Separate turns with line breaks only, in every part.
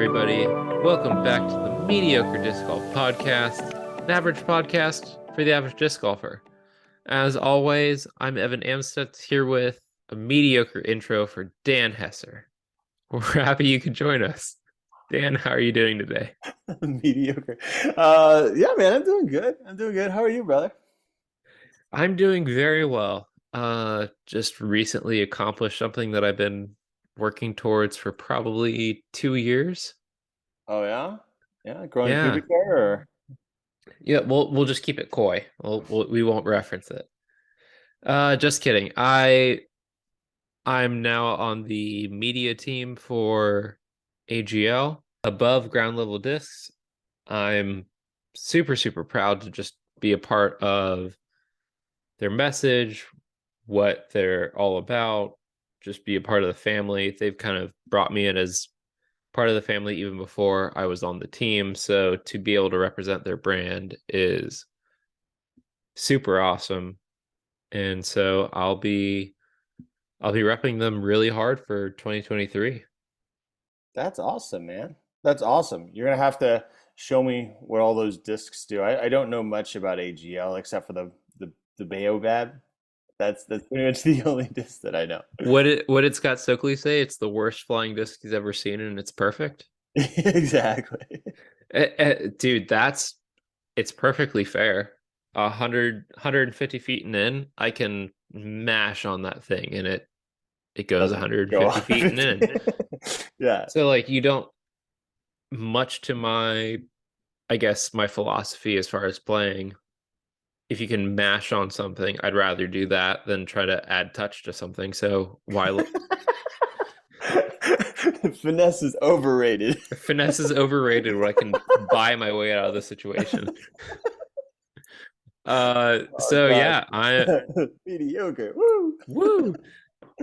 everybody? Welcome back to the Mediocre Disc Golf Podcast, an average podcast for the average disc golfer. As always, I'm Evan Amstutz here with a mediocre intro for Dan Hesser. We're happy you could join us. Dan, how are you doing today?
Mediocre. Yeah, man, I'm doing good. I'm doing good. How are you, brother?
I'm doing very well. Just recently accomplished something that I've been working towards for probably 2 years.
Oh yeah, yeah, growing
Yeah.
pubic hair, or
Yeah, we'll just keep it coy. We won't reference it. Just kidding. I'm now on the media team for AGL above ground level discs. I'm super proud to just be a part of their message, what they're all about, just be a part of the family. They've kind of brought me in as part of the family even before I was on the team. So to be able to represent their brand is super awesome. And so I'll be repping them really hard for 2023.
that's awesome, man. That's awesome. You're gonna have to show me what all those discs do. I don't know much about AGL except for the Baobab. That's pretty much the only disc that I know.
What did Scott Stokely say? It's the worst flying disc he's ever seen, and it's perfect.
Exactly.
Dude, it's perfectly fair. 150 feet and in, I can mash on that thing, and it goes
Doesn't go
150
off.
feet and in.
Yeah.
So like you don't much to I guess my philosophy as far as playing. If you can mash on something, I'd rather do that than try to add touch to something. So why
Finesse is overrated.
finesse is overrated when I can buy my way out of the situation.
Oh
So
God.
yeah, I
Mediocre. Woo.
woo.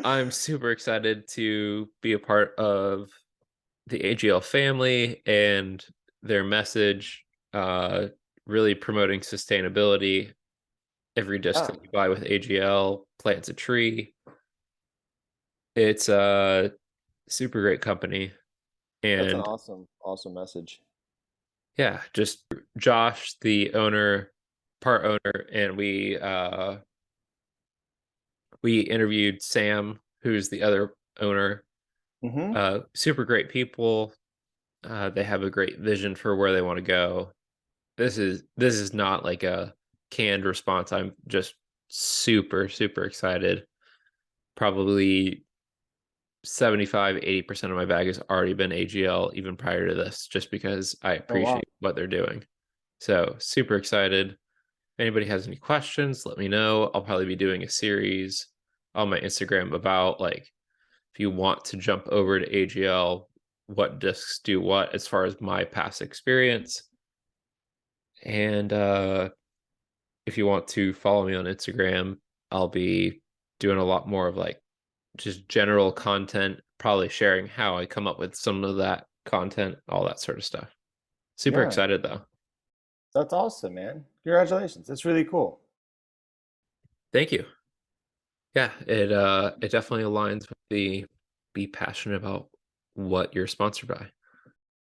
I'm super excited to be a part of the AGL family and their message, uh, really promoting sustainability. Every disc
Yeah,
that you buy with AGL plants a tree. It's a super great company.
that's an
And
awesome message.
yeah, just Josh, the owner, part owner, and we interviewed Sam, who's the other owner.
Hmm.
Super great people. They have a great vision for where they want to go. This is not like a canned response. I'm just super excited. Probably 75-80% of my bag has already been AGL even prior to this, just because I
Oh wow.
appreciate what they're doing. So super excited. If anybody has any questions, let me know. I'll probably be doing a series on my Instagram about like if you want to jump over to AGL, what discs do what as far as my past experience. And if you want to follow me on Instagram, I'll be doing a lot more of like just general content, probably sharing how I come up with some of that content, all that sort of stuff. Super
Yeah,
excited though.
that's awesome, man. Congratulations. That's really cool.
Thank you. Yeah, it definitely aligns with the be passionate about what you're sponsored by.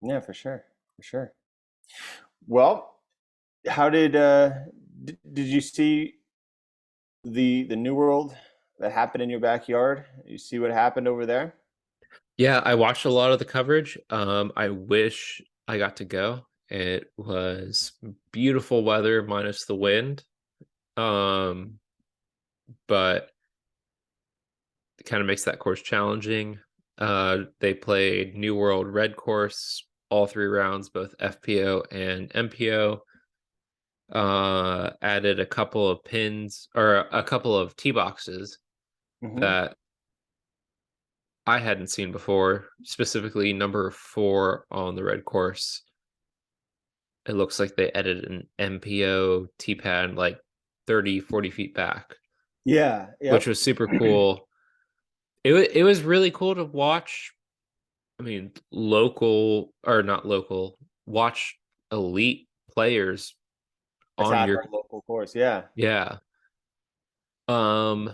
Yeah, for sure. For sure. Well, how did you see the New World that happened in your backyard? You see what happened over there?
Yeah, I watched a lot of the coverage. I wish I got to go. It was beautiful weather minus the wind. Um, but it kind of makes that course challenging. They played New World Red Course all 3 rounds, both FPO and MPO. Added a couple of pins or a couple of tee boxes
Hmm.
that I hadn't seen before, specifically number 4 on the red course. It looks like they added an MPO tee pad like 30-40 feet back,
Yeah,
which
yep.
was super cool. It was really cool to watch. I mean, local or not local, watch elite players on
Attack
your
our local course. Yeah.
yeah. Um,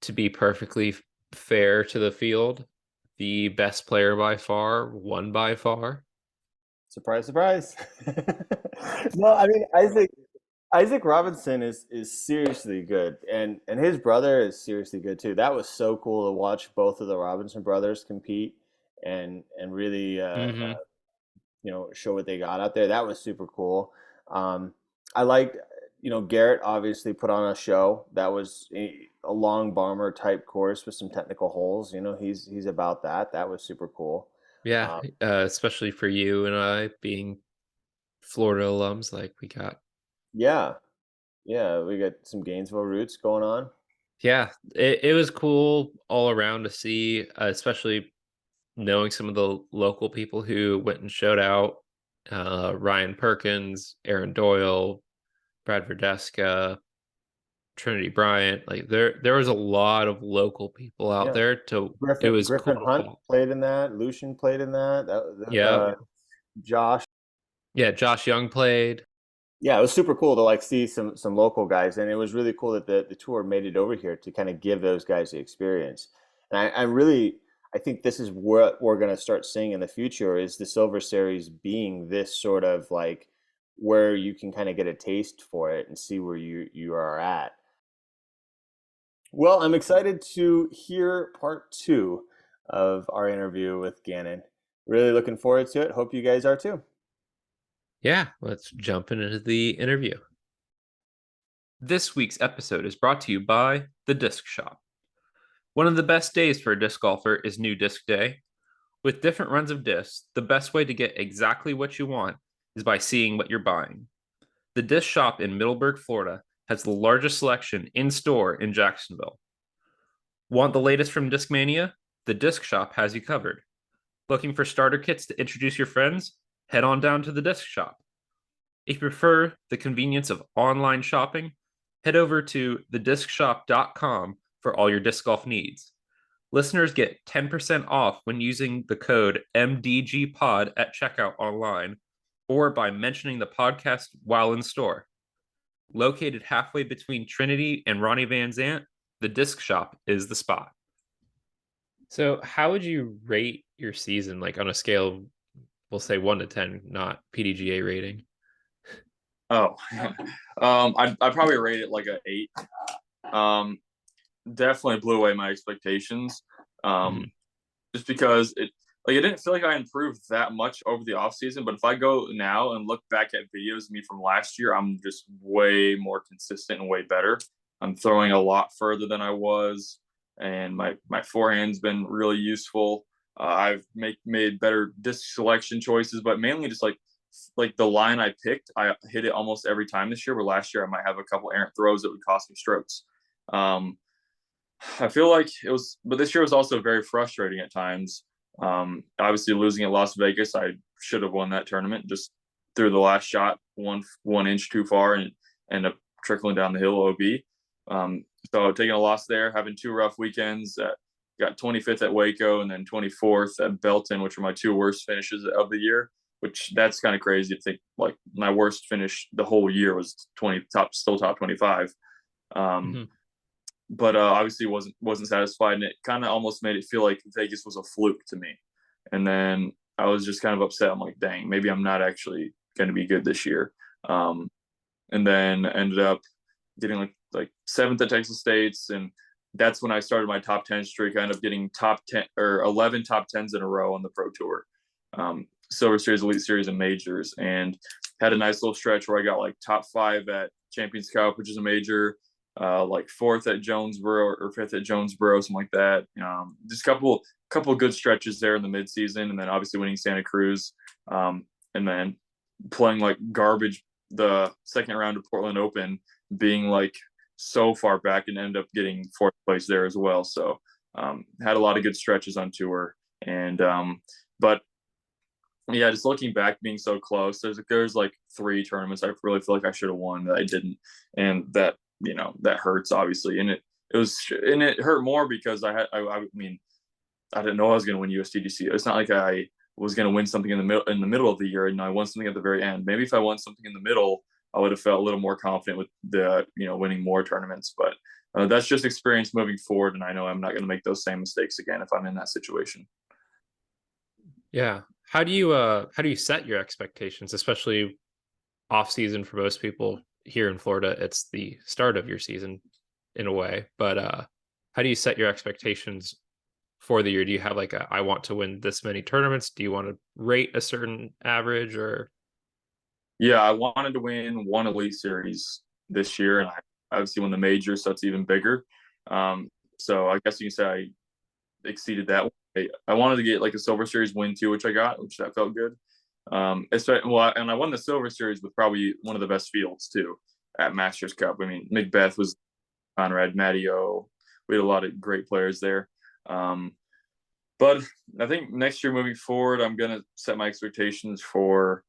to be perfectly fair to the field, the best player by far, won by far.
Surprise, surprise. No, I mean Isaac Robinson is seriously good, and his brother is seriously good too. That was so cool to watch both of the Robinson brothers compete and really
Hmm.
show what they got out there. That was super cool. I liked, Garrett obviously put on a show. That was a long bomber type course with some technical holes. He's about that. That was super cool.
Yeah,
Um,
especially for you and I being Florida alums, like we got.
yeah, yeah, we got some Gainesville roots going on.
Yeah, it was cool all around to see, especially knowing some of the local people who went and showed out. Ryan Perkins, Aaron Doyle, Brad Verdeska, Trinity Bryant. Like there was a lot of local people out
Yeah,
there. To it
Griffin
was cool
Griffin
to
Hunt
follow.
played in that. Lucian played in that.
Yeah,
Josh.
yeah. Josh Young played.
Yeah, it was super cool to like see some local guys, and it was really cool that the tour made it over here to kind of give those guys the experience. And I think this is what we're going to start seeing in the future is the Silver Series being this sort of like where you can kind of get a taste for it and see where you are at. Well, I'm excited to hear part two of our interview with Gannon. Really looking forward to it. Hope you guys are too.
Yeah, let's jump into the interview. This week's episode is brought to you by the Disc Shop. One of the best days for a disc golfer is New Disc Day. With different runs of discs, the best way to get exactly what you want is by seeing what you're buying. The Disc Shop in Middleburg, Florida has the largest selection in store in Jacksonville. Want the latest from Discmania? The Disc Shop has you covered. Looking for starter kits to introduce your friends? Head on down to the Disc Shop. If you prefer the convenience of online shopping, head over to thediscshop.com for all your disc golf needs. Listeners get 10% off when using the code MDGPOD at checkout online or by mentioning the podcast while in store. Located halfway between Trinity and Ronnie Van Zant, the Disc Shop is the spot. So, how would you rate your season, like on a scale, we'll say 1 to 10, not PDGA rating?
Oh, I'd probably rate it like an 8. Um, Definitely blew away my expectations.
Mhm.
Just because it didn't feel like I improved that much over the off season. But if I go now and look back at videos of me from last year, I'm just way more consistent and way better. I'm throwing a lot further than I was, and my forehand's been really useful. I've made better disc selection choices, but mainly just like the line I picked, I hit it almost every time this year. Where last year I might have a couple errant throws that would cost me strokes. Um, I feel like it was, but this year was also very frustrating at times. Obviously, losing at Las Vegas, I should have won that tournament. Just threw the last shot one inch too far and ended up trickling down the hill OB. So taking a loss there, having 2 rough weekends. Got 25th at Waco and then 24th at Belton, which were my 2 worst finishes of the year. Which that's kind of crazy to think. Like my worst finish the whole year was still top 25. Um,
Mhm.
but obviously wasn't satisfied, and it kind of almost made it feel like Vegas was a fluke to me. And then I was just kind of upset. I'm like, dang, maybe I'm not actually going to be good this year. Um, and then ended up getting like 7th at Texas States, and that's when I started my top 10 streak. I ended up getting top 10 or 11 top 10s in a row on the Pro Tour, Silver Series, Elite Series, and Majors, and had a nice little stretch where I got like top 5 at Champions Cup, which is a major, like 4th at Jonesboro or 5th at Jonesboro, something like that. Just a couple of good stretches there in the midseason, and then obviously winning Santa Cruz, and then playing like garbage the second round of Portland Open, being like so far back and end up getting 4th place there as well. So had a lot of good stretches on tour, and but yeah, just looking back, being so close, there's like 3 tournaments I really feel like I should have won that I didn't, and that that hurts obviously, and it hurt more because I mean I didn't know I was going to win USDGC. It's not like I was going to win something in the middle of the year, and I won something at the very end. Maybe if I won something in the middle, I would have felt a little more confident with the winning more tournaments. But that's just experience moving forward, and I know I'm not going to make those same mistakes again if I'm in that situation.
Yeah. How do you set your expectations, especially off season for most people here in Florida? It's the start of your season in a way, but how do you set your expectations for the year? Do you have like I want to win this many tournaments? Do you want to rate a certain average or
Yeah, I wanted to win one Elite Series this year, and I obviously won the major, so it's even bigger. So I guess you can say I exceeded that. I wanted to get like a Silver Series win too, which I got, which that felt good. And I won the Silver Series with probably one of the best fields too at Masters Cup. I mean, Macbeth was Conrad, Matteo. We had a lot of great players there. But I think next year moving forward, I'm gonna set my expectations for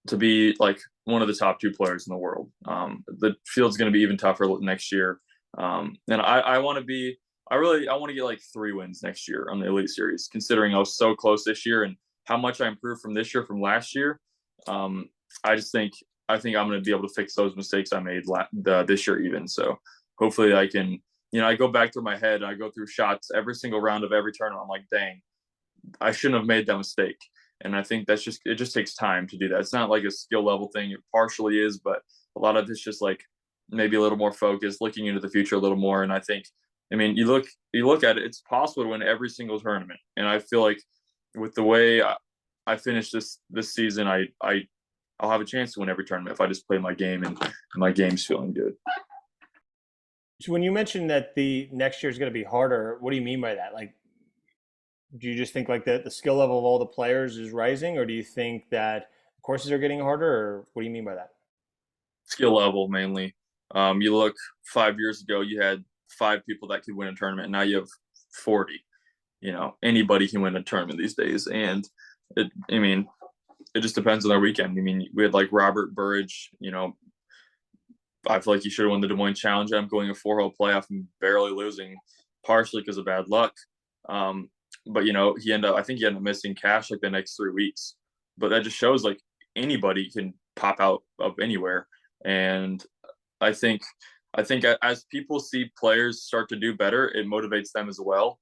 to be like one of the top two players in the world. The field's going to be even tougher next year. And I want to be, I want to get like 3 wins next year on the Elite Series, considering I was so close this year and how much I improved from this year from last year. I just think, I think I'm going to be able to fix those mistakes I made this year even. So hopefully I can, I go back through my head and I go through shots every single round of every tournament. I'm like, dang, I shouldn't have made that mistake. And I think it just takes time to do that. It's not like a skill level thing. It partially is, but a lot of it's just like maybe a little more focused, looking into the future a little more. And I think, I mean, you look at it, it's possible to win every single tournament. And I feel like with the way I finished this season, I'll have a chance to win every tournament if I just play my game and my game's feeling good.
So when you mentioned that the next year is going to be harder, what do you mean by that? Like, do you just think like the skill level of all the players is rising, or do you think that courses are getting harder, or what do you mean by that?
Skill level mainly. You look 5 years ago, you had 5 people that could win a tournament. Now you have 40. Anybody can win a tournament these days, and I mean, it just depends on their weekend. I mean, we had like Robert Burridge. I feel like he should have won the Des Moines Challenge. I'm going a 4-hole playoff and barely losing, partially because of bad luck. But I think he ended up missing cash like the next 3 weeks. But that just shows like anybody can pop out of anywhere. And I think as people see players start to do better, it motivates them as well.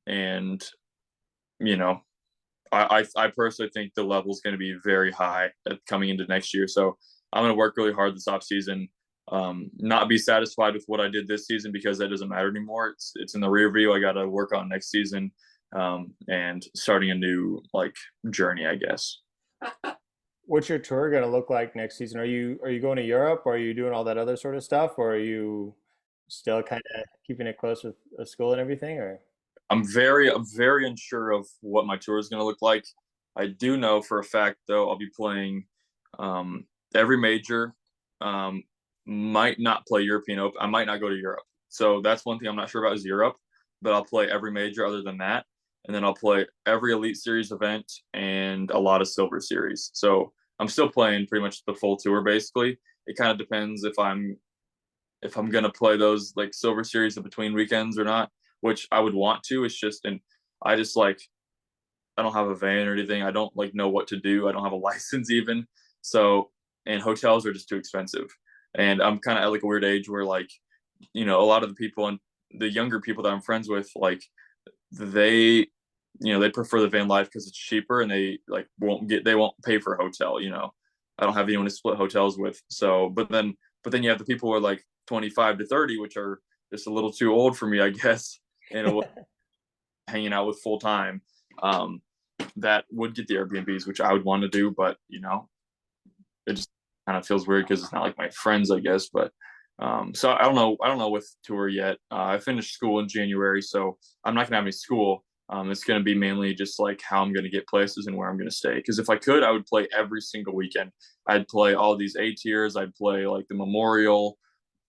And I personally think the level is going to be very high coming into next year. So I'm going to work really hard this off season. Not be satisfied with what I did this season because that doesn't matter anymore. It's in the rear view. I got to work on next season, and starting a new like journey, I guess.
What's your tour going to look like next season? Are you going to Europe? Or are you doing all that other sort of stuff, or are you still kind of keeping it close with school and everything? Or
I'm very unsure of what my tour is going to look like. I do know for a fact though I'll be playing every major. Might not play European Open. I might not go to Europe. So that's one thing I'm not sure about is Europe, but I'll play every major other than that. And then I'll play every Elite Series event and a lot of Silver Series. So I'm still playing pretty much the full tour basically. It kind of depends if I'm gonna play those like Silver Series in between weekends or not, which I would want to. It's just and I just like I don't have a van or anything. I don't like know what to do. I don't have a license even. So and hotels are just too expensive. And I'm kind of at like a weird age where like, a lot of the people and the younger people that I'm friends with, like they, they prefer the van life because it's cheaper and they won't pay for a hotel. I don't have anyone to split hotels with. So, but then you have the people who are like 25 to 30, which are just a little too old for me, I guess, and hanging out with full time. That would get the Airbnbs, which I would want to do, but it just kind of feels weird because it's not like my friends, I guess. But so I don't know with tour yet. I finished school in January, so I'm not gonna have any school. It's gonna be mainly just like how I'm gonna get places and where I'm gonna stay. Because if I could, I would play every single weekend. I'd play all these A tiers. I'd play like the Memorial,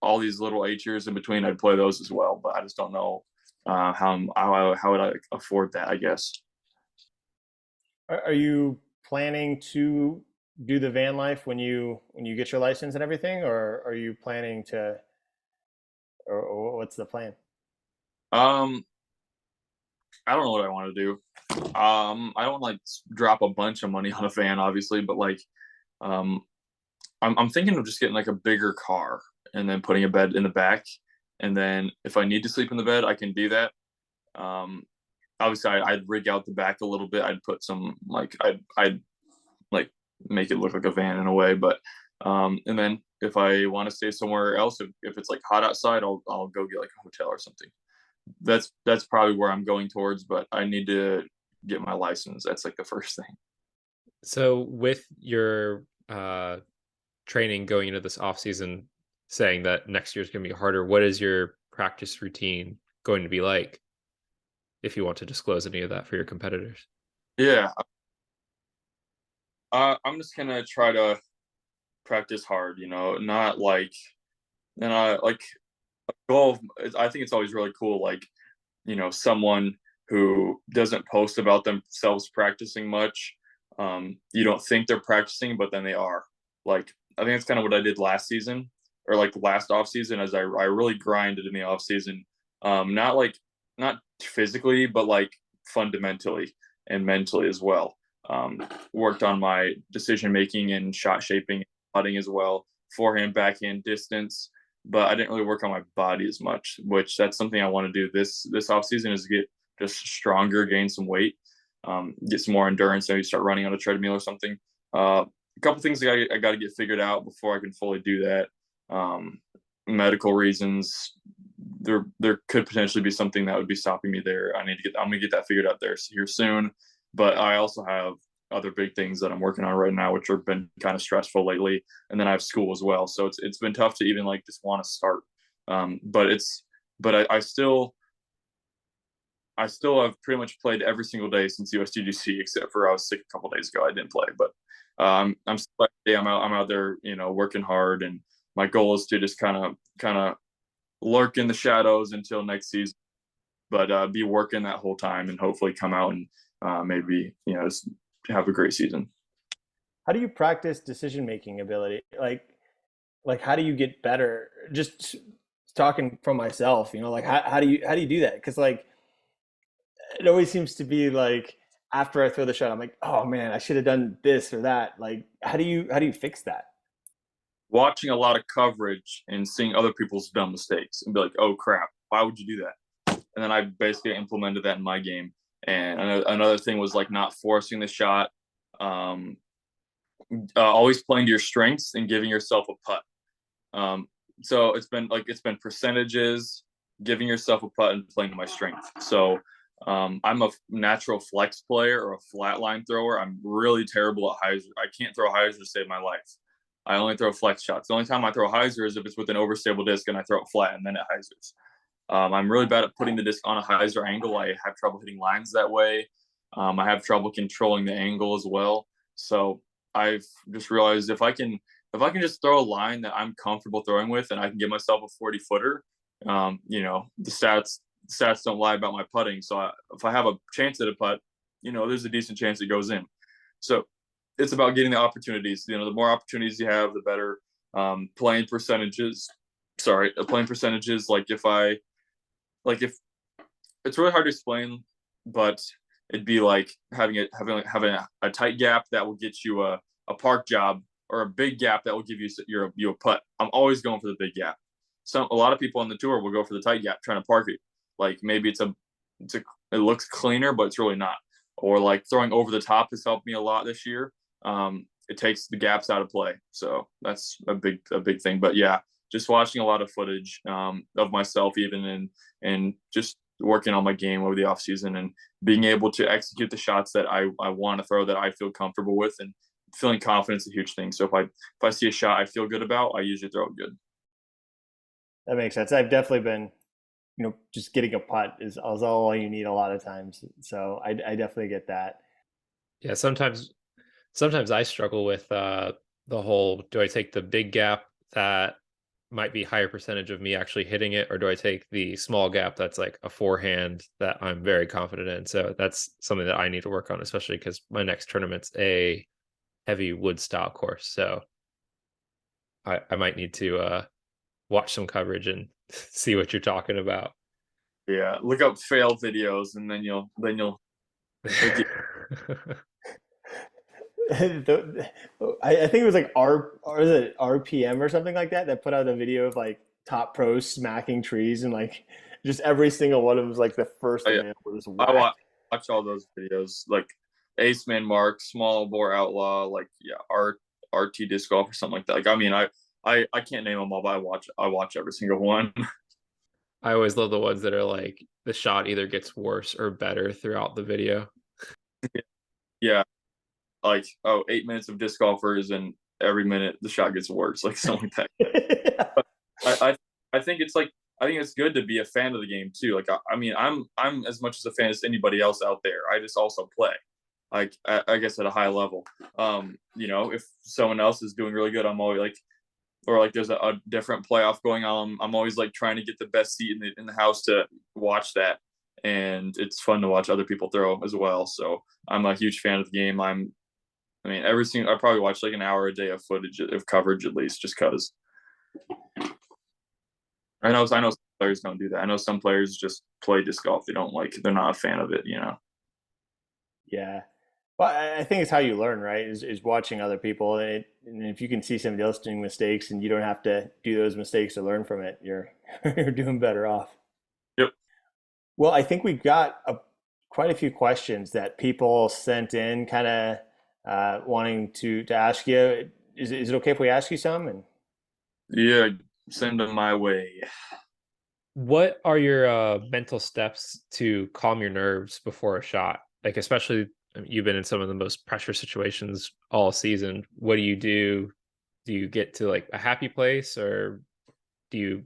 all these little A tiers in between. I'd play those as well, but I just don't know how would I afford that, I guess.
are you planning to do the van life when you get your license and everything, or are you planning to, or what's the plan?
Um, I don't know what I want to do. I don't like drop a bunch of money on a van, obviously, but like, um, I'm thinking of just getting like a bigger car and then putting a bed in the back, and then if I need to sleep in the bed, I can do that. Um, obviously I'd rig out the back a little bit. I'd put some like I'd like make it look like a van in a way, but and then if I want to stay somewhere else, if it's like hot outside, I'll go get like a hotel or something. That's probably where I'm going towards, but I need to get my license. That's like the first thing.
So with your training going into this off season, saying that next year's going to be harder, what is your practice routine going to be like? If you want to disclose any of that for your competitors.
Yeah, I'm just gonna try to practice hard. Not like, and I like goal. I think it's always really cool. Like, someone who doesn't post about themselves practicing much. You don't think they're practicing, but then they are. Like, I think that's kind of what I did last season, or like last off season, as I really grinded in the off season. Not physically, but like fundamentally and mentally as well. Worked on my decision making and shot shaping, putting as well, forehand, backhand, distance. But I didn't really work on my body as much, which that's something I want to do this off season, is get just stronger, gain some weight, get some more endurance. Maybe start running on a treadmill or something. A couple things I got to get figured out before I can fully do that. Medical reasons. There could potentially be something that would be stopping me there. I'm gonna get that figured out there here soon. But I also have other big things that I'm working on right now, which have been kind of stressful lately. And then I have school as well, so it's been tough to even like just want to start. But I still have pretty much played every single day since USDGC, except for I was sick a couple days ago. I didn't play, but I'm still I'm out there, working hard, and my goal is to just kind of lurk in the shadows until next season, but be working that whole time and hopefully come out and maybe just have a great season.
How do you practice decision making ability? Like how do you get better? Just talking from myself, like how do you do that? Because like it always seems to be like after I throw the shot, I'm like, oh man, I should have done this or that. Like how do you fix that?
Watching a lot of coverage and seeing other people's dumb mistakes and be like, oh crap, why would you do that? And then I basically implemented that in my game. And another thing was like not forcing the shot, always playing to your strengths and giving yourself a putt. So it's been percentages, giving yourself a putt, and playing to my strength. So I'm a natural flex player or a flat line thrower. I'm really terrible at hyzer. I can't throw hyzer to save my life. I only throw flex shots. The only time I throw a hyzer is if it's with an overstable disc and I throw it flat and then it hyzers. I'm really bad at putting the disc on a hyzer angle. I have trouble hitting lines that way. I have trouble controlling the angle as well. So I've just realized if I can just throw a line that I'm comfortable throwing with, and I can give myself a 40 footer, the stats don't lie about my putting. So if I have a chance at a putt, there's a decent chance it goes in. So it's about getting the opportunities. The more opportunities you have, the better. Playing percentages. If it's really hard to explain, but it'd be like having a tight gap that will get you a park job, or a big gap that will give you a putt. I'm always going for the big gap. A lot of people on the tour will go for the tight gap, trying to park it. Like maybe it looks cleaner, but it's really not. Or like throwing over the top has helped me a lot this year. It takes the gaps out of play, so that's a big thing. But yeah, just watching a lot of footage of myself, even and just working on my game over the off season, and being able to execute the shots that I want to throw, that I feel comfortable with, and feeling confidence is a huge thing. So if I see a shot I feel good about, I usually throw it good.
That makes sense. I've definitely been, just getting a putt is all you need a lot of times. So I definitely get that.
Yeah, sometimes I struggle with the whole, do I take the big gap that might be higher percentage of me actually hitting it, or do I take the small gap that's like a forehand that I'm very confident in? So that's something that I need to work on, especially because my next tournament's a heavy wood style course. So I might need to watch some coverage and see what you're talking about.
Yeah, look up fail videos, and then you'll
I think it was like or is it RPM or something like that put out a video of like top pros smacking trees, and like just every single one of them was like the first
Oh,
one
yeah.
they was
I
whacked.
watch all those videos, like Ace Man Mark, Small Bore Outlaw, like RT Disc Golf or something like that. Like, I mean, I can't name them all, but I watch every single one.
I always love the ones that are like the shot either gets worse or better throughout the video.
Yeah, like 8 minutes of disc golfers, and every minute the shot gets worse, like something like that. But I think it's like I think it's good to be a fan of the game too. Like I mean, I'm as much as a fan as anybody else out there. I just also play, like I guess at a high level. If someone else is doing really good, I'm always like, or like there's a different playoff going on. I'm always like trying to get the best seat in the house to watch that, and it's fun to watch other people throw as well. So I'm a huge fan of the game. I mean, I probably watch like an hour a day of footage of coverage at least, just cause. I know some players don't do that. I know some players just play disc golf. They're not a fan of it.
Yeah. Well, I think it's how you learn, right? Is watching other people, and if you can see somebody else doing mistakes, and you don't have to do those mistakes to learn from it, you're you're doing better off.
Yep.
Well, I think we've got quite a few questions that people sent in, kind of wanting to ask you. Is it okay if we ask you some? And
Yeah. Send them my way.
What are your mental steps to calm your nerves before a shot? Like, especially you've been in some of the most pressure situations all season. What do you do? Do you get to like a happy place, or do you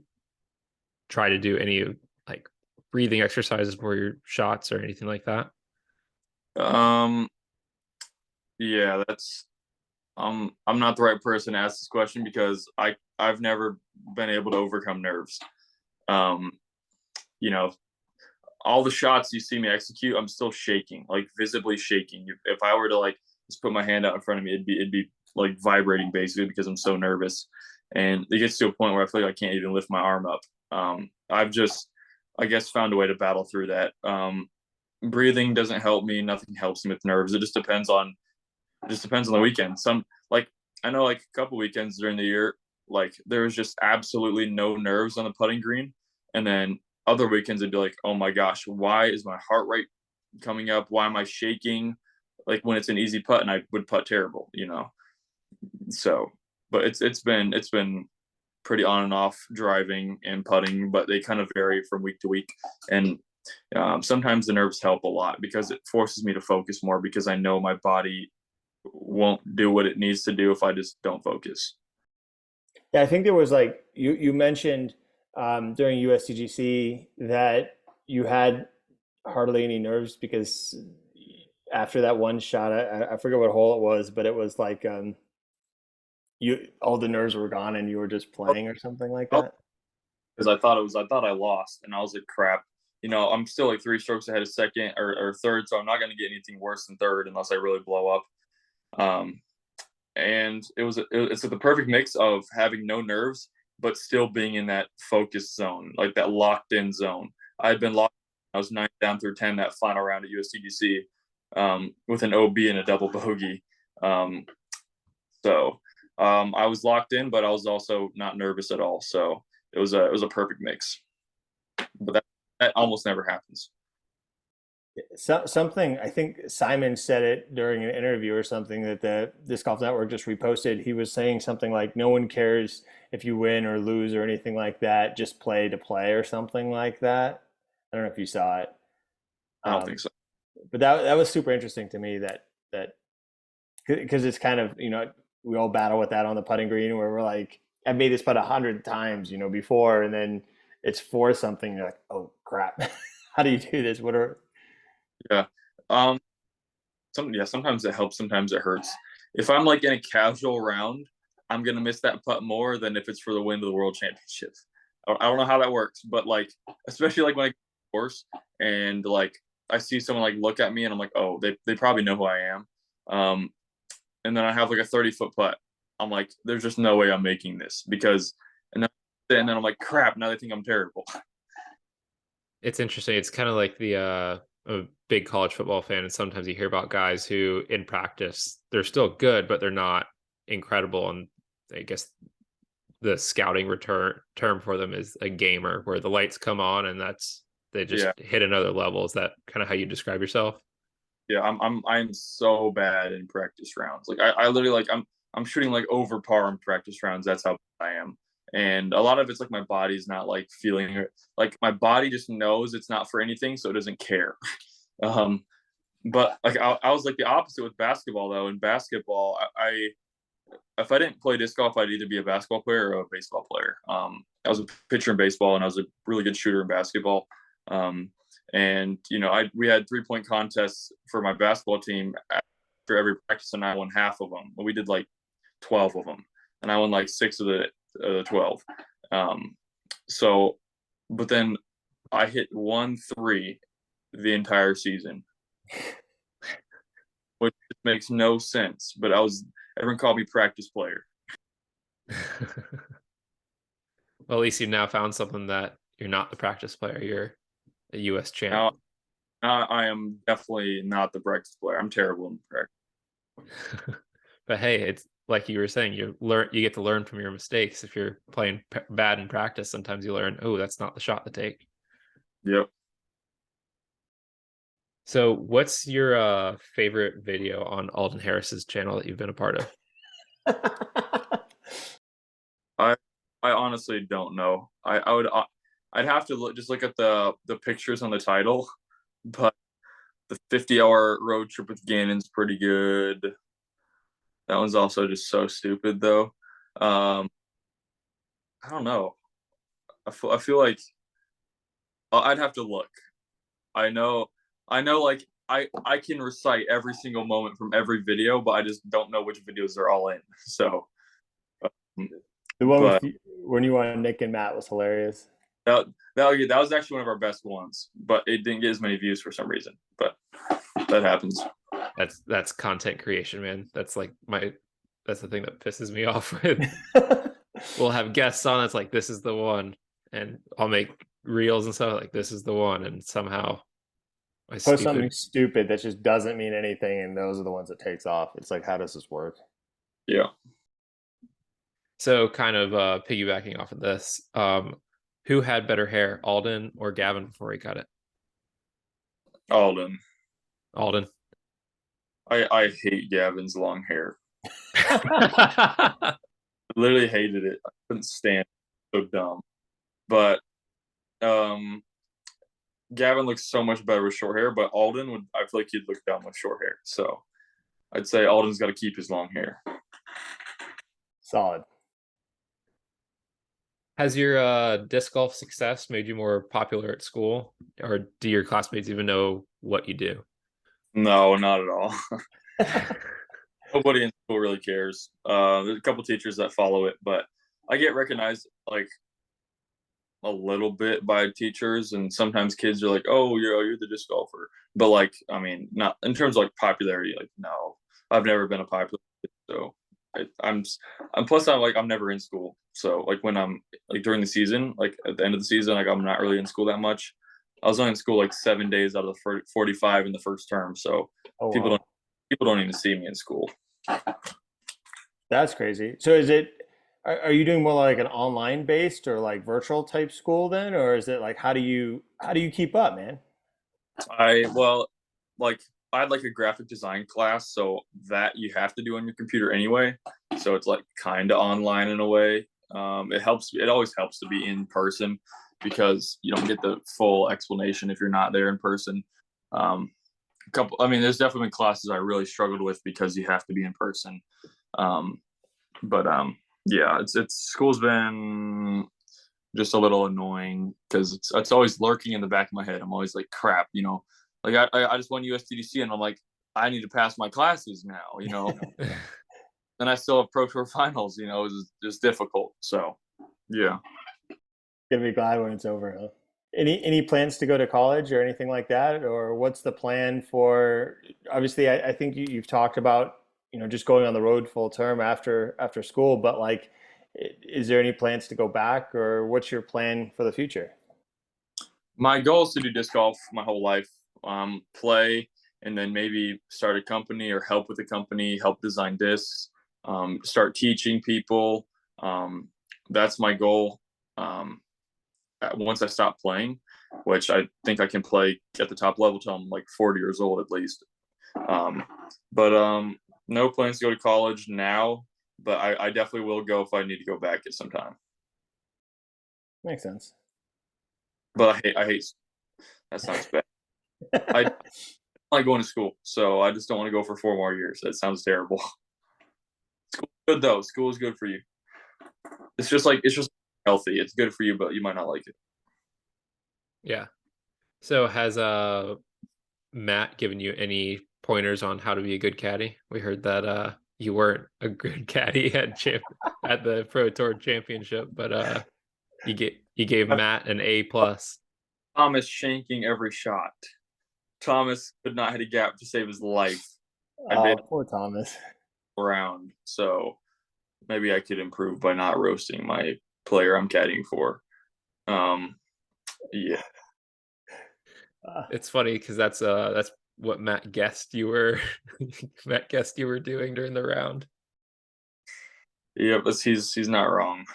try to do any like breathing exercises for your shots or anything like that?
Um. Yeah, I'm not the right person to ask this question because I've never been able to overcome nerves. Um, you know, all the shots you see me execute, I'm still shaking, like visibly shaking. If I were to like just put my hand out in front of me, it'd be like vibrating basically because I'm so nervous. And it gets to a point where I feel like I can't even lift my arm up. I've just, I guess, found a way to battle through that. Breathing doesn't help me. Nothing helps me with nerves. It just depends on the weekend. Like I know like a couple weekends during the year, like there was just absolutely no nerves on the putting green, and then other weekends it'd be like, oh my gosh, why is my heart rate coming up? Why am I shaking? Like when it's an easy putt and I would putt terrible. So, but it's been pretty on and off driving and putting, but they kind of vary from week to week. And sometimes the nerves help a lot because it forces me to focus more because I know my body won't do what it needs to do if I just don't focus.
yeah, I think there was like you mentioned during USDGC that you had hardly any nerves because after that one shot, I forget what hole it was, but it was like you all the nerves were gone and you were just playing or something like that.
Because I thought I lost, and I was like, crap. I'm still like 3 strokes ahead of second or third, so I'm not going to get anything worse than third unless I really blow up. Um, and it's the perfect mix of having no nerves but still being in that focus zone, like that locked in zone. I had been locked. I was 9 down through 10 that final round at USDGC, with an OB and a double bogey. Um, so I was locked in, but I was also not nervous at all. So it was a perfect mix. But that almost never happens.
Something I think Simon said it during an interview or something that the Disc Golf Network just reposted. He was saying something like, "No one cares if you win or lose or anything like that. Just play to play," or something like that. I don't know if you saw it,
I don't think
um,
so.
but that was super interesting to me. That because it's kind of we all battle with that on the putting green where we're like, I've made this putt 100 times before, and then it's for something. You're like, oh crap, how do you do this? What are
Yeah. Um, sometimes it helps, sometimes it hurts. If I'm like in a casual round, I'm gonna miss that putt more than if it's for the win of the world championship. I don't know how that works, but like especially like when I course and like I see someone like look at me and I'm like, oh, they probably know who I am. Um, and then I have like a 30-foot putt. I'm like, there's just no way I'm making this because and then I'm like, crap, now they think I'm terrible.
It's interesting. It's kind of like a big college football fan, and sometimes you hear about guys who in practice they're still good, but they're not incredible. And I guess the scouting return term for them is a gamer, where the lights come on and they just
Yeah.
hit another level. Is that kind of how you describe yourself?
Yeah, I'm so bad in practice rounds. Like I literally like I'm shooting like over par in practice rounds. That's how I am. And a lot of it's like my body's not like feeling it. Like my body just knows it's not for anything, so it doesn't care. um, but like I was like the opposite with basketball though. In basketball, I if I didn't play disc golf, I'd either be a basketball player or a baseball player. I was a pitcher in baseball, and I was a really good shooter in basketball. And we had 3-point contests for my basketball team after every practice, and I won half of them. We did like 12 of them, and I won like 6 of the 12. So, but then I hit 1-3 the entire season, which makes no sense. But everyone called me practice player.
Well, at least you've now found something that you're not the practice player. You're a U.S. champ.
Now I am definitely not the practice player. I'm terrible in practice.
But hey, it's like you were saying, you get to learn from your mistakes. If you're playing bad in practice, sometimes you learn, oh, that's not the shot to take.
Yep.
So what's your favorite video on Alden Harris's channel that you've been a part of?
I honestly don't know. I'd have to look at the pictures on the title, but the 50-hour road trip with Gannon's pretty good. That one's also just so stupid though. I don't know. I feel like I'd have to look. I know like I can recite every single moment from every video, but I just don't know which videos they're all in. So
The one
but
when you won Nick and Matt was hilarious.
that was actually one of our best ones, but it didn't get as many views for some reason. But that happens.
That's content creation, man. That's the thing that pisses me off with. We'll have guests on. It's like, this is the one, and I'll make reels and stuff like, this is the one, and somehow
Post something stupid that just doesn't mean anything, and those are the ones that takes off. It's like, how does this work?
Yeah.
So kind of piggybacking off of this, who had better hair, Alden or Gavin before he cut it?
Alden. I hate Gavin's long hair. I literally hated it. I couldn't stand it. So dumb. But Gavin looks so much better with short hair, but Alden I feel like he'd look dumb with short hair. So I'd say Alden's got to keep his long hair.
Solid.
Has your disc golf success made you more popular at school, or do your classmates even know what you do?
No, not at all. Nobody in school really cares. There's a couple teachers that follow it, but I get recognized like a little bit by teachers, and sometimes kids are like, "Oh, you're the disc golfer," but like, I mean, not in terms of like popularity. Like, no, I've never been a popular kid, so I'm plus I'm never in school. So like when I'm like during the season, like at the end of the season, like I'm not really in school that much. I was only in school like 7 days out of the 45 in the first term, so people don't even see me in school.
That's crazy. So are you doing more like an online based or like virtual type school then, or is it like how do you keep up, man?
Like I had like a graphic design class, so that you have to do on your computer anyway. So it's like kind of online in a way. It always helps to be in person because you don't get the full explanation if you're not there in person. There's definitely been classes I really struggled with because you have to be in person. Yeah, it's school's been just a little annoying because it's always lurking in the back of my head. I'm always like, crap, like I just won USDDC and I'm like, I need to pass my classes now, and I still have Pro Tour finals, it's just difficult. So yeah.
Gonna be glad when it's over, huh? Any plans to go to college or anything like that, or what's the plan for? Obviously, I think you've talked about just going on the road full term after school, but like, is there any plans to go back, or what's your plan for the future?
My goal is to do disc golf my whole life, play, and then maybe start a company or help with a company, help design discs, start teaching people. That's my goal. Once I stop playing, which I think I can play at the top level till I'm like 40 years old at least. But no plans to go to college now, but I definitely will go if I need to go back at some time.
Makes sense.
But I hate that sounds bad. I like going to school, so I just don't want to go for 4 more years. That sounds terrible. School's good though. School is good for you. It's just healthy. It's good for you, but you might not like it.
Yeah. So has Matt given you any pointers on how to be a good caddy? We heard that you weren't a good caddy at the Pro Tour Championship, but you gave Matt an A+.
Thomas shanking every shot. Thomas could not hit a gap to save his life.
Oh, poor Thomas.
Around, so maybe I could improve by not roasting my player I'm caddying for. Yeah.
It's funny because that's what Matt guessed you were doing during the round.
Yep, he's not wrong.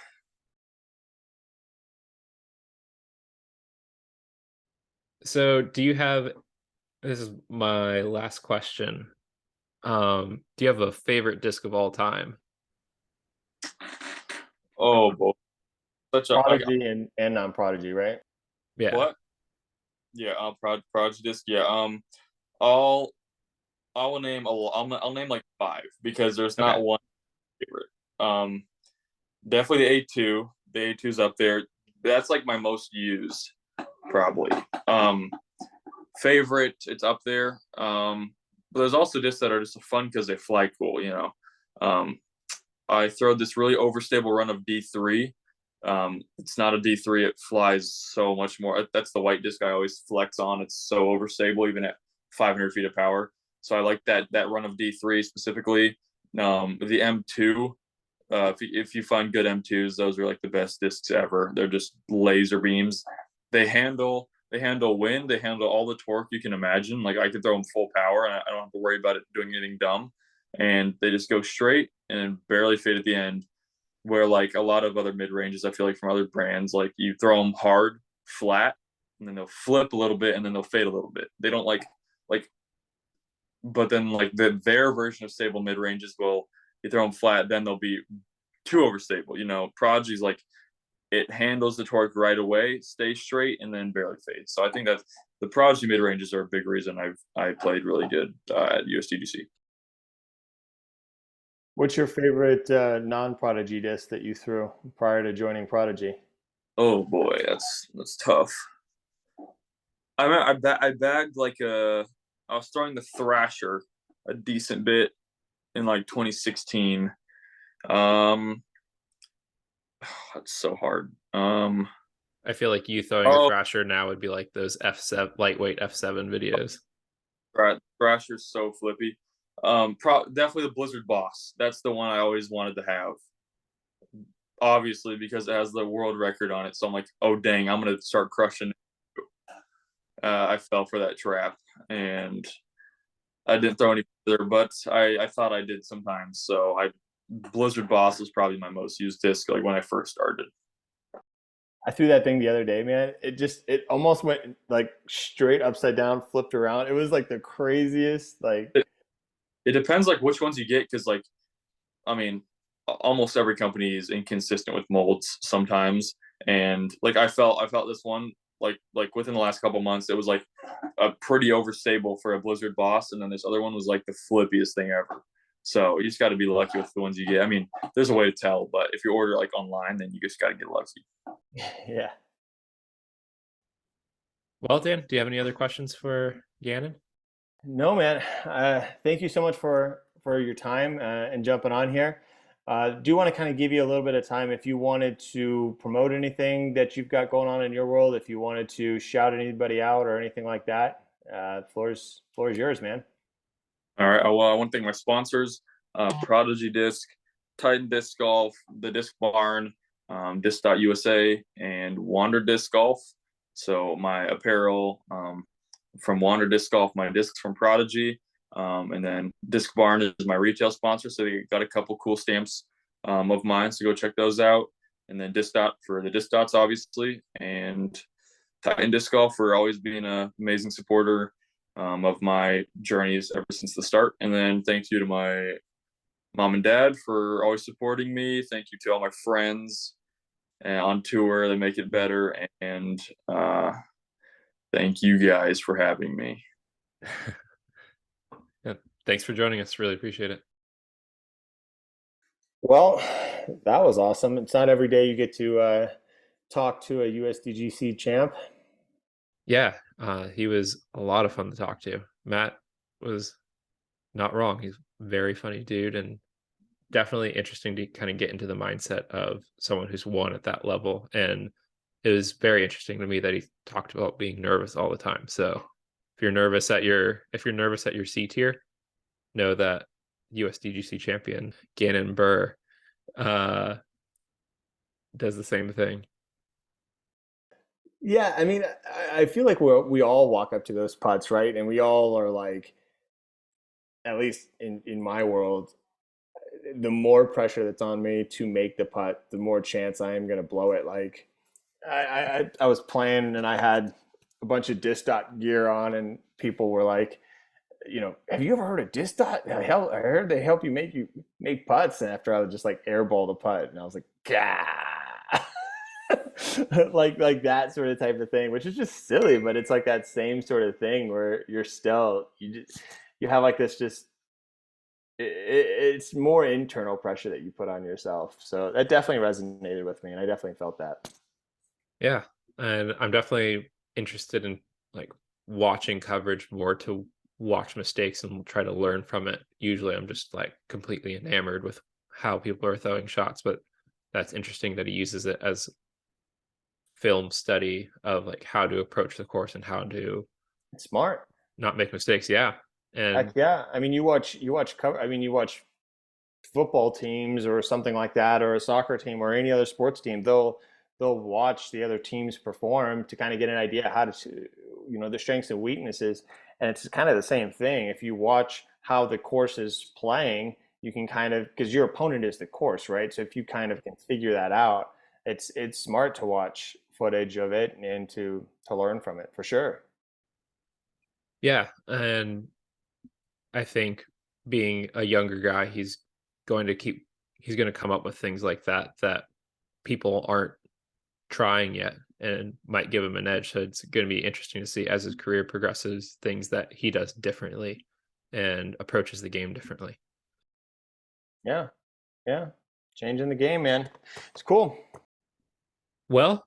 So this is my last question. Do you have a favorite disc of all time?
Oh boy.
Prodigy and non-Prodigy, right?
Yeah.
What? Yeah, Prodigy disc. Yeah. I'll name I'll name like 5 because there's not one favorite. Definitely the A2. The A2's up there. That's like my most used, probably. Favorite, it's up there. But there's also discs that are just fun because they fly cool, you know. I throw this really overstable run of D3. It's not a D3, it flies so much more. That's the white disc I always flex on. It's so overstable, even at 500 feet of power. So I like that run of D3 specifically. The M2, if you find good M2s, those are like the best discs ever. They're just laser beams. They handle wind. They handle all the torque you can imagine. Like I could throw them full power and I don't have to worry about it doing anything dumb. And they just go straight and barely fade at the end. Where like a lot of other mid ranges, I feel like from other brands, like you throw them hard, flat, and then they'll flip a little bit and then they'll fade a little bit. They don't like, but then like their version of stable mid ranges will, you throw them flat, then they'll be too overstable. You know, Prodigy's like, it handles the torque right away, stays straight, and then barely fades. So I think that the Prodigy mid ranges are a big reason I played really good at USDGC.
What's your favorite non-Prodigy disc that you threw prior to joining Prodigy?
Oh boy, that's tough. I bagged I was throwing the Thrasher a decent bit in like 2016. That's so hard.
I feel like you throwing a Thrasher now would be like those F7 lightweight F7 videos.
Right, Thrasher's so flippy. Definitely the Blizzard Boss. That's the one I always wanted to have. Obviously, because it has the world record on it. So I'm like, oh dang, I'm gonna start crushing. I fell for that trap, and I didn't throw any further, but I thought I did sometimes. So Blizzard Boss was probably my most used disc, like when I first started.
I threw that thing the other day, man. It almost went like straight upside down, flipped around. It was like the craziest, like.
It depends like which ones you get, because like, I mean, almost every company is inconsistent with molds sometimes, and like I felt this one like within the last couple months, it was like a pretty overstable for a Blizzard Boss, and then this other one was like the flippiest thing ever. So you just got to be lucky with the ones you get. I mean, there's a way to tell, but if you order like online, then you just got to get lucky.
Yeah.
Well, Dan, do you have any other questions for Gannon?
No, man. Thank you so much for your time and jumping on here. Do want to kind of give you a little bit of time if you wanted to promote anything that you've got going on in your world, if you wanted to shout anybody out or anything like that. Floor is yours, man.
All right. Well, I want to thank my sponsors, Prodigy Disc, Titan Disc Golf, the Disc Barn, Disc.USA, and Wander Disc Golf. So my apparel from Wander Disc Golf, my discs from Prodigy, and then Disc Barn is my retail sponsor. So they got a couple cool stamps of mine. So go check those out. And then Disc Dot for the Disc Dots, obviously. And Titan Disc Golf for always being an amazing supporter of my journeys ever since the start. And then thank you to my mom and dad for always supporting me. Thank you to all my friends on tour that make it better. And thank you guys for having me.
Yeah, thanks for joining us. Really appreciate it.
Well, that was awesome. It's not every day you get to talk to a USDGC champ.
Yeah, he was a lot of fun to talk to. Matt was not wrong. He's a very funny dude, and definitely interesting to kind of get into the mindset of someone who's won at that level. And it was very interesting to me that he talked about being nervous all the time. So if you're nervous at your C tier, know that USDGC champion Gannon Buhr does the same thing.
Yeah, I mean, I feel like we all walk up to those putts, right? And we all are like, at least in my world, the more pressure that's on me to make the putt, the more chance I am going to blow it. Like, I was playing and I had a bunch of disc dot gear on, and people were like, have you ever heard of disc dot? Hell, I heard they help you make putts. And after I would just like airball the putt, and I was like, gah. like that sort of type of thing, which is just silly, but it's like that same sort of thing where you have like this just it's more internal pressure that you put on yourself. So that definitely resonated with me, and I definitely felt that.
Yeah, and I'm definitely interested in like watching coverage more to watch mistakes and try to learn from it. Usually I'm just like completely enamored with how people are throwing shots, but that's interesting that he uses it as film study of like how to approach the course and how to
It's smart.
not make mistakes. Yeah.
Heck
And
yeah. I mean, you watch football teams or something like that, or a soccer team or any other sports team. They'll watch the other teams perform to kind of get an idea how to, the strengths and weaknesses. And it's kind of the same thing. If you watch how the course is playing, you can kind of, because your opponent is the course, right? So if you kind of can figure that out, it's smart to watch footage of it and to learn from it for sure.
yeah, and I think being a younger guy, he's going to come up with things like that people aren't trying yet and might give him an edge. So it's going to be interesting to see as his career progresses, things that he does differently and approaches the game differently.
Yeah, yeah, changing the game, man. It's cool.
Well,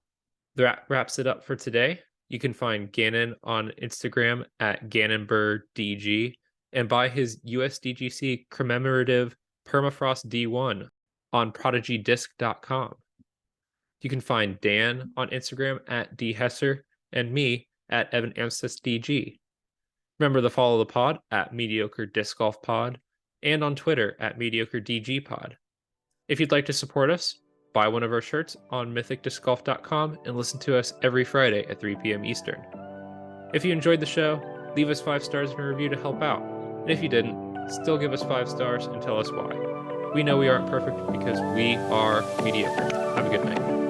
that wraps it up for today. You can find Gannon on Instagram at GannonBuhrDG and buy his USDGC commemorative Permafrost D1 on ProdigyDisc.com. You can find Dan on Instagram at dhesser and me at EvanAmstesDG. Remember to follow the pod at Mediocre Disc Golf Pod and on Twitter at Mediocre DG Pod. If you'd like to support us, buy one of our shirts on mythicdiscgolf.com and listen to us every Friday at 3 p.m. Eastern. If you enjoyed the show, leave us 5 stars and a review to help out. And if you didn't, still give us 5 stars and tell us why. We know we aren't perfect because we are mediocre. Have a good night.